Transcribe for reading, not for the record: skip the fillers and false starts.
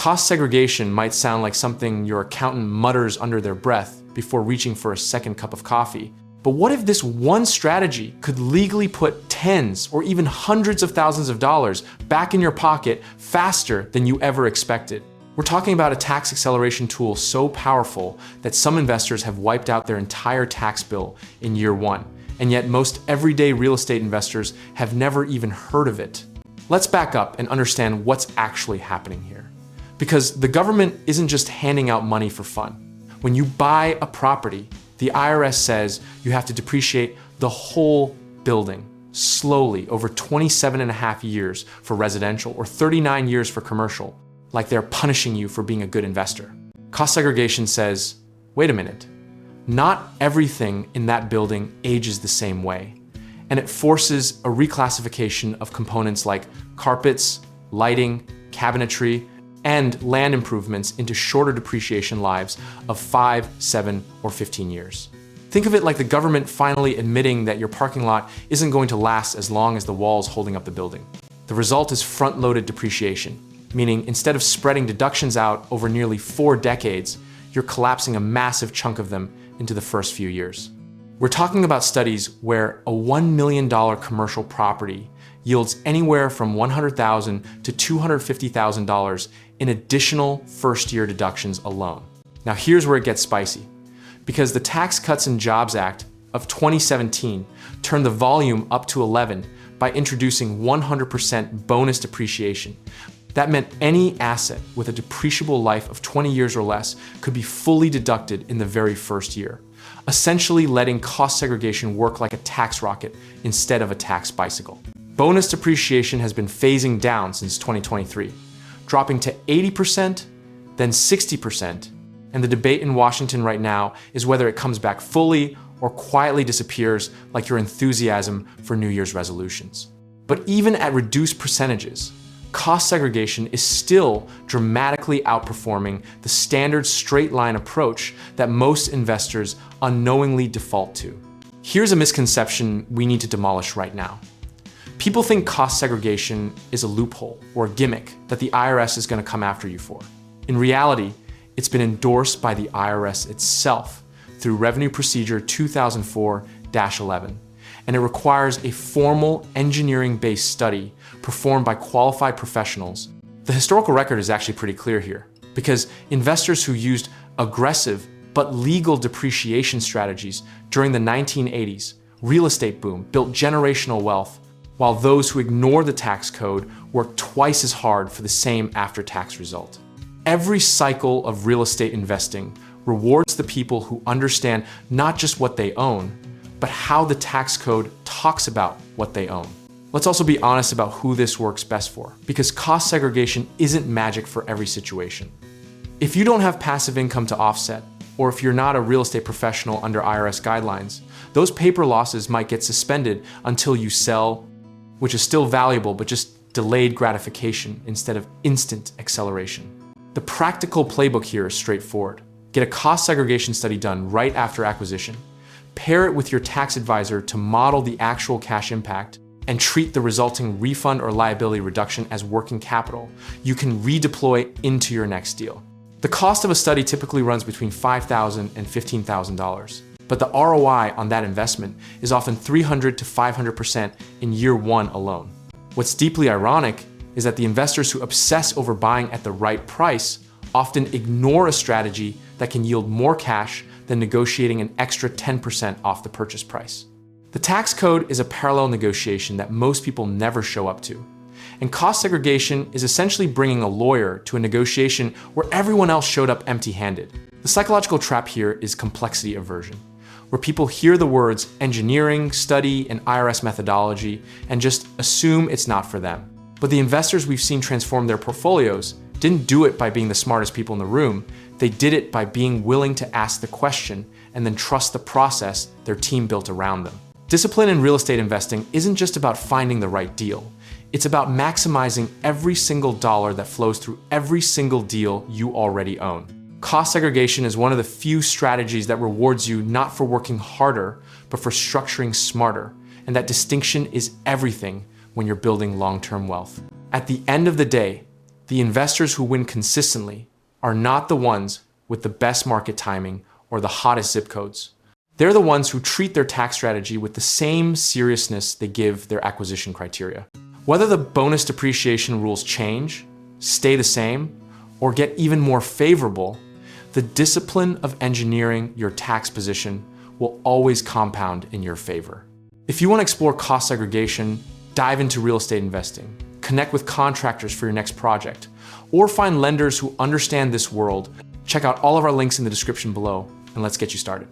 Cost segregation might sound like something your accountant mutters under their breath before reaching for a second cup of coffee. But what if this one strategy could legally put tens or even hundreds of thousands of dollars back in your pocket faster than you ever expected? We're talking about a tax acceleration tool so powerful that some investors have wiped out their entire tax bill in year one, and yet most everyday real estate investors have never even heard of it. Let's back up and understand what's actually happening here. Because the government isn't just handing out money for fun. When you buy a property, the IRS says you have to depreciate the whole building slowly over 27.5 years for residential or 39 years for commercial, like they're punishing you for being a good investor. Cost segregation says, wait a minute, not everything in that building ages the same way. And it forces a reclassification of components like carpets, lighting, cabinetry, and land improvements into shorter depreciation lives of 5, 7, or 15 years. Think of it like the government finally admitting that your parking lot isn't going to last as long as the walls holding up the building. The result is front-loaded depreciation, meaning instead of spreading deductions out over nearly 4 decades, you're collapsing a massive chunk of them into the first few years. We're talking about studies where a $1 million commercial property yields anywhere from $100,000 to $250,000 in additional first-year deductions alone. Now here's where it gets spicy. Because the Tax Cuts and Jobs Act of 2017 turned the volume up to 11 by introducing 100% bonus depreciation. That meant any asset with a depreciable life of 20 years or less could be fully deducted in the very first year, essentially letting cost segregation work like a tax rocket instead of a tax bicycle. Bonus depreciation has been phasing down since 2023, dropping to 80%, then 60%, and the debate in Washington right now is whether it comes back fully or quietly disappears like your enthusiasm for New Year's resolutions. But even at reduced percentages, cost segregation is still dramatically outperforming the standard straight line approach that most investors unknowingly default to. Here's a misconception we need to demolish right now. People think cost segregation is a loophole or a gimmick that the IRS is going to come after you for. In reality, it's been endorsed by the IRS itself through Revenue Procedure 2004-11, and it requires a formal engineering-based study performed by qualified professionals. The historical record is actually pretty clear here, because investors who used aggressive but legal depreciation strategies during the 1980s, real estate boom built generational wealth, while those who ignore the tax code work twice as hard for the same after-tax result. Every cycle of real estate investing rewards the people who understand not just what they own, but how the tax code talks about what they own. Let's also be honest about who this works best for, because cost segregation isn't magic for every situation. If you don't have passive income to offset, or if you're not a real estate professional under IRS guidelines, those paper losses might get suspended until you sell, which is still valuable, but just delayed gratification instead of instant acceleration. The practical playbook here is straightforward. Get a cost segregation study done right after acquisition. Pair it with your tax advisor to model the actual cash impact and treat the resulting refund or liability reduction as working capital you can redeploy into your next deal. The cost of a study typically runs between $5,000 and $15,000, but the ROI on that investment is often 300 to 500% in year one alone. What's deeply ironic is that the investors who obsess over buying at the right price often ignore a strategy that can yield more cash than negotiating an extra 10% off the purchase price. The tax code is a parallel negotiation that most people never show up to. And cost segregation is essentially bringing a lawyer to a negotiation where everyone else showed up empty-handed. The psychological trap here is complexity aversion, where people hear the words engineering, study, and IRS methodology and just assume it's not for them. But the investors we've seen transform their portfolios didn't do it by being the smartest people in the room. They did it by being willing to ask the question and then trust the process their team built around them. Discipline in real estate investing isn't just about finding the right deal. It's about maximizing every single dollar that flows through every single deal you already own. Cost segregation is one of the few strategies that rewards you not for working harder, but for structuring smarter. And that distinction is everything when you're building long-term wealth. At the end of the day, The investors who win consistently are not the ones with the best market timing or the hottest zip codes. They're the ones who treat their tax strategy with the same seriousness they give their acquisition criteria. Whether the bonus depreciation rules change, stay the same, or get even more favorable, the discipline of engineering your tax position will always compound in your favor. If you want to explore cost segregation, dive into real estate investing, connect with contractors for your next project, or find lenders who understand this world, check out all of our links in the description below, and let's get you started.